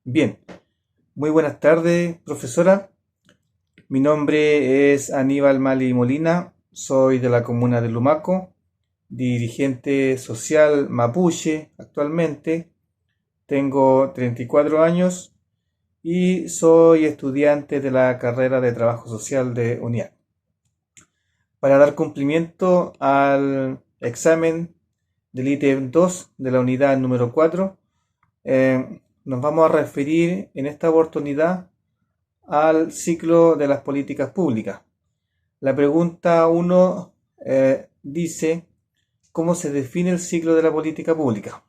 Bien, muy buenas tardes, profesora. Mi nombre es Aníbal Mali Molina, soy de la comuna de Lumaco, dirigente social mapuche actualmente. Tengo 34 años y soy estudiante de la carrera de Trabajo Social de UNIAC. Para dar cumplimiento al examen del ítem 2 de la unidad número 4, nos vamos a referir en esta oportunidad al ciclo de las políticas públicas. La pregunta 1 dice, ¿cómo se define el ciclo de la política pública?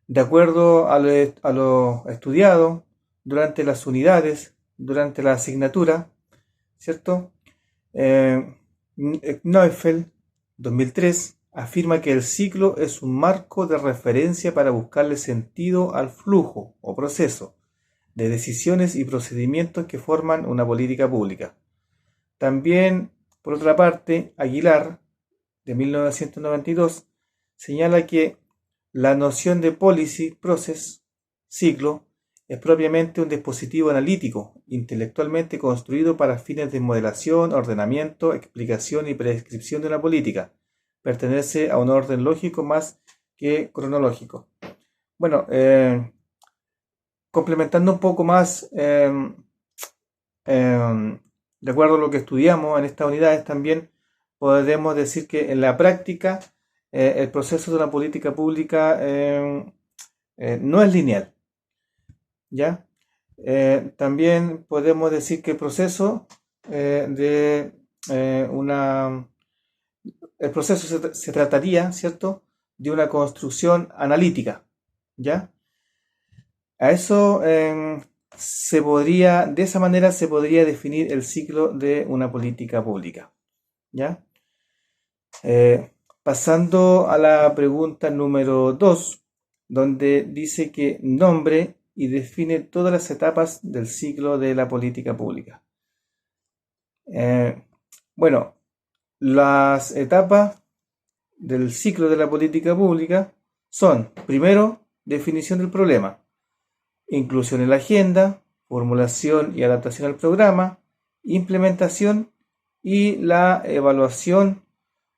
De acuerdo a lo estudiado durante las unidades, durante la asignatura, ¿cierto? Eh, Neufeld, 2003, afirma que el ciclo es un marco de referencia para buscarle sentido al flujo o proceso de decisiones y procedimientos que forman una política pública. También, por otra parte, Aguilar, de 1992, señala que la noción de policy process, ciclo, es propiamente un dispositivo analítico, intelectualmente construido para fines de modelación, ordenamiento, explicación y prescripción de una política. Pertenece a un orden lógico más que cronológico. Bueno, complementando un poco más, de acuerdo a lo que estudiamos en estas unidades, también podemos decir que en la práctica el proceso de una política pública no es lineal, ¿ya? También podemos decir que el proceso de una... El proceso se trataría, ¿cierto?, de una construcción analítica, ¿ya? A eso de esa manera se podría definir el ciclo de una política pública, ¿ya? Pasando a la pregunta número 2, donde dice que nombre y define todas las etapas del ciclo de la política pública. Bueno, las etapas del ciclo de la política pública son, primero, definición del problema, inclusión en la agenda, formulación y adaptación al programa, implementación y la evaluación,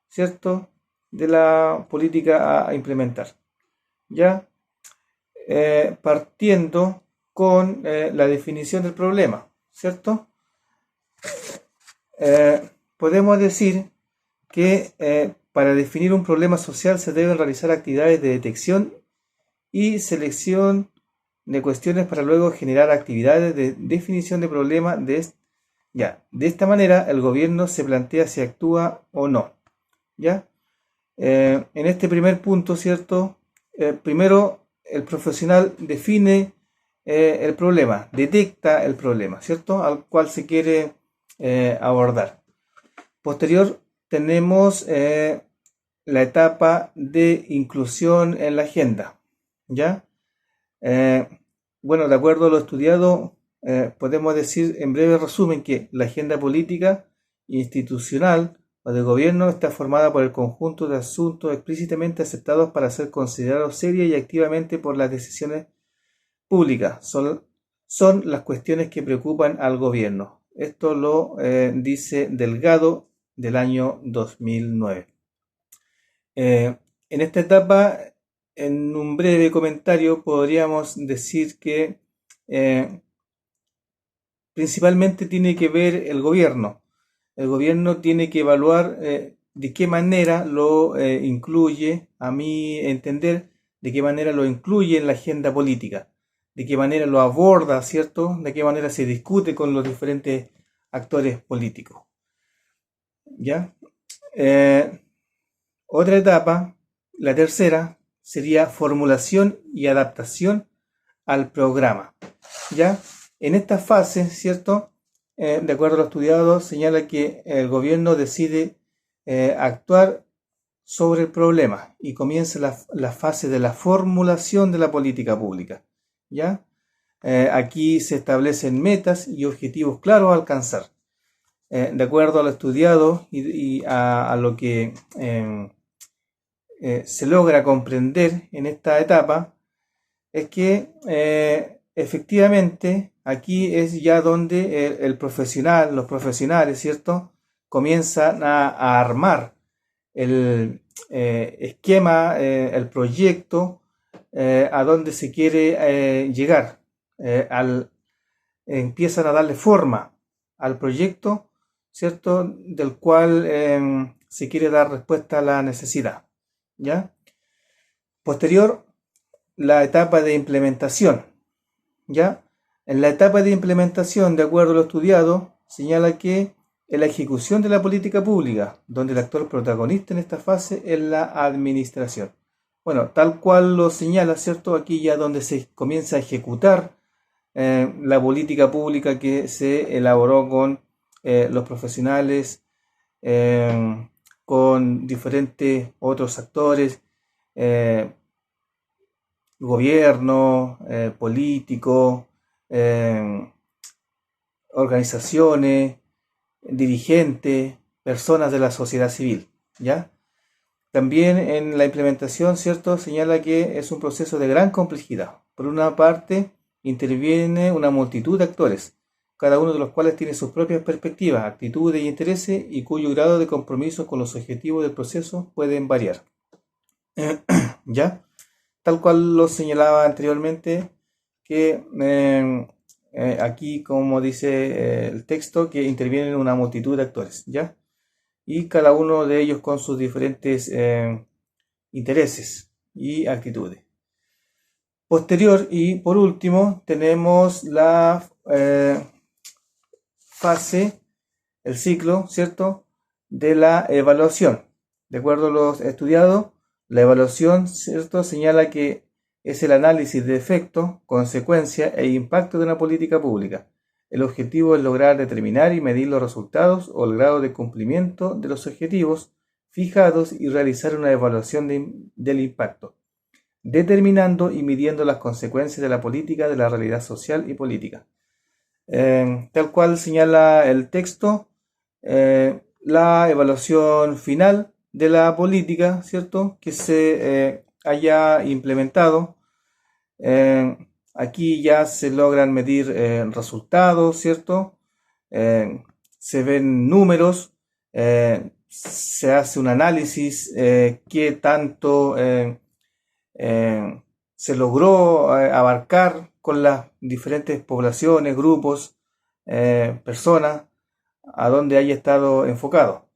¿cierto?, de la política a implementar. Ya partiendo con la definición del problema, ¿cierto? Podemos decir que para definir un problema social se deben realizar actividades de detección y selección de cuestiones para luego generar actividades de definición de problemas. De esta manera el gobierno se plantea si actúa o no. ¿Ya? En este primer punto, ¿cierto? Primero el profesional define el problema, detecta el problema, ¿cierto?, al cual se quiere abordar. Posterior tenemos la etapa de inclusión en la agenda, ¿ya? Bueno, de acuerdo a lo estudiado, podemos decir en breve resumen que la agenda política institucional o de gobierno está formada por el conjunto de asuntos explícitamente aceptados para ser considerados seria y activamente por las decisiones públicas. Son las cuestiones que preocupan al gobierno. Esto lo dice Delgado del año 2009. En esta etapa, en un breve comentario, podríamos decir que principalmente tiene que ver el gobierno. El gobierno tiene que evaluar de qué manera lo incluye, a mi entender, de qué manera lo incluye en la agenda política, de qué manera lo aborda, ¿cierto? De qué manera se discute con los diferentes actores políticos. ¿Ya? Otra etapa, la tercera, sería formulación y adaptación al programa. ¿Ya? En esta fase, ¿cierto?, de acuerdo a lo estudiado, señala que el gobierno decide actuar sobre el problema y comienza la fase de la formulación de la política pública. ¿Ya? Aquí se establecen metas y objetivos claros a alcanzar. De acuerdo a lo estudiado y a lo que se logra comprender en esta etapa, es que efectivamente, aquí es ya donde el profesional, los profesionales, ¿cierto? Comienzan a armar el esquema, el proyecto, a donde se quiere llegar. Empiezan a darle forma al proyecto, ¿cierto? Del cual se quiere dar respuesta a la necesidad, ¿ya? Posterior, la etapa de implementación, ¿ya? En la etapa de implementación, de acuerdo a lo estudiado, señala que en la ejecución de la política pública, donde el actor protagonista en esta fase es la administración. Bueno, tal cual lo señala, ¿cierto? Aquí ya donde se comienza a ejecutar la política pública que se elaboró con los profesionales, con diferentes otros actores, eh, gobierno, políticos, eh, organizaciones, dirigentes, personas de la sociedad civil, ¿ya? También en la implementación, ¿cierto? Señala que es un proceso de gran complejidad. Por una parte, interviene una multitud de actores, cada uno de los cuales tiene sus propias perspectivas, actitudes y intereses y cuyo grado de compromiso con los objetivos del proceso pueden variar. ¿Ya? Tal cual lo señalaba anteriormente, que aquí, como dice el texto, que intervienen una multitud de actores, ¿ya? Y cada uno de ellos con sus diferentes intereses y actitudes. Posterior y por último tenemos la fase, el ciclo, ¿cierto?, de la evaluación. De acuerdo a lo estudiado, la evaluación, ¿cierto?, señala que es el análisis de efecto, consecuencia e impacto de una política pública. El objetivo es lograr determinar y medir los resultados o el grado de cumplimiento de los objetivos fijados y realizar una evaluación del impacto, determinando y midiendo las consecuencias de la política de la realidad social y política. Tal cual señala el texto, la evaluación final de la política, ¿cierto?, que se haya implementado. Aquí ya se logran medir resultados, ¿cierto? Se ven números, se hace un análisis, qué tanto se logró abarcar con las diferentes poblaciones, grupos, personas, a donde haya estado enfocado.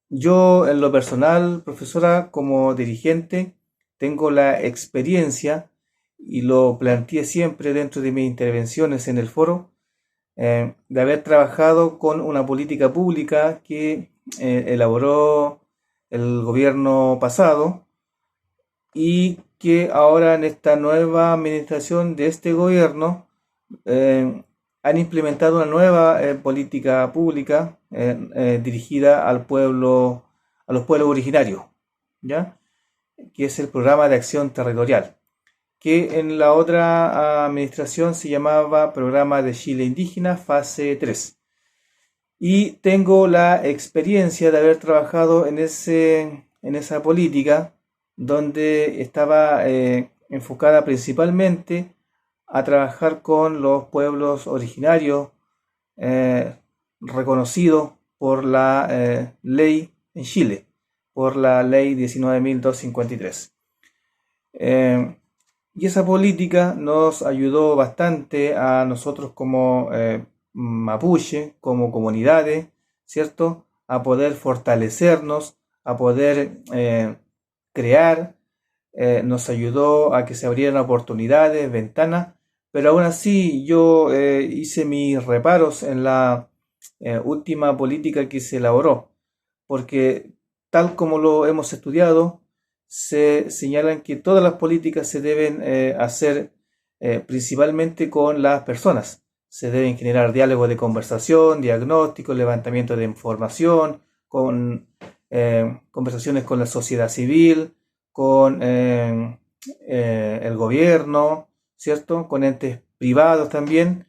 Yo en lo personal, profesora, como dirigente, tengo la experiencia y lo planteé siempre dentro de mis intervenciones en el foro, de haber trabajado con una política pública que elaboró el gobierno pasado y que ahora en esta nueva administración de este gobierno han implementado una nueva política pública dirigida al pueblo, a los pueblos originarios, ¿ya?, que es el Programa de Acción Territorial, que en la otra administración se llamaba Programa de Chile Indígena Fase 3. Y tengo la experiencia de haber trabajado en esa política, donde estaba enfocada principalmente a trabajar con los pueblos originarios reconocidos por la ley en Chile, por la ley 19.253. Y esa política nos ayudó bastante a nosotros como mapuche, como comunidades, ¿cierto?, a poder fortalecernos, a poder crear, nos ayudó a que se abrieran oportunidades, ventanas, pero aún así yo hice mis reparos en la última política que se elaboró, porque tal como lo hemos estudiado, se señalan que todas las políticas se deben hacer principalmente con las personas. Se deben generar diálogos de conversación, diagnóstico, levantamiento de información, con conversaciones con la sociedad civil, con el gobierno, ¿cierto?, con entes privados también.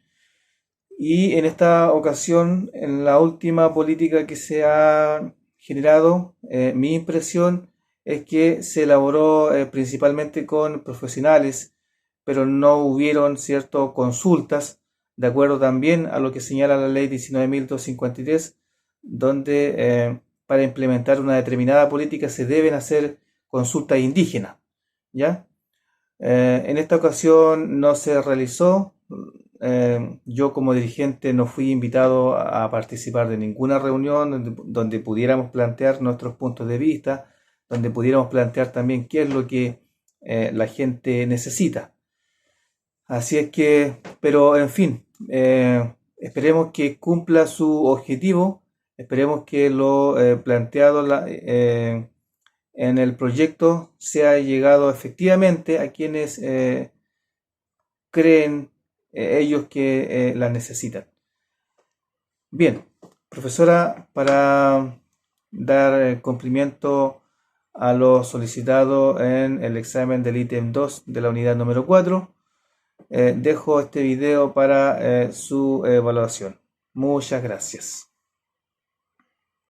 Y en esta ocasión, en la última política que se ha generado, mi impresión es que se elaboró principalmente con profesionales, pero no hubieron, ¿cierto?, consultas, de acuerdo también a lo que señala la ley 19.253, donde para implementar una determinada política se deben hacer consultas indígenas, ¿ya? En esta ocasión no se realizó. Yo como dirigente no fui invitado a participar de ninguna reunión donde pudiéramos plantear nuestros puntos de vista, donde pudiéramos plantear también qué es lo que la gente necesita. Así es que, pero en fin, esperemos que cumpla su objetivo, esperemos que lo planteado en el proyecto sea llegado efectivamente a quienes creen ellos que la necesitan. Bien, profesora, para dar cumplimiento a lo solicitado en el examen del ítem 2 de la unidad número 4, dejo este video para su evaluación. Muchas gracias.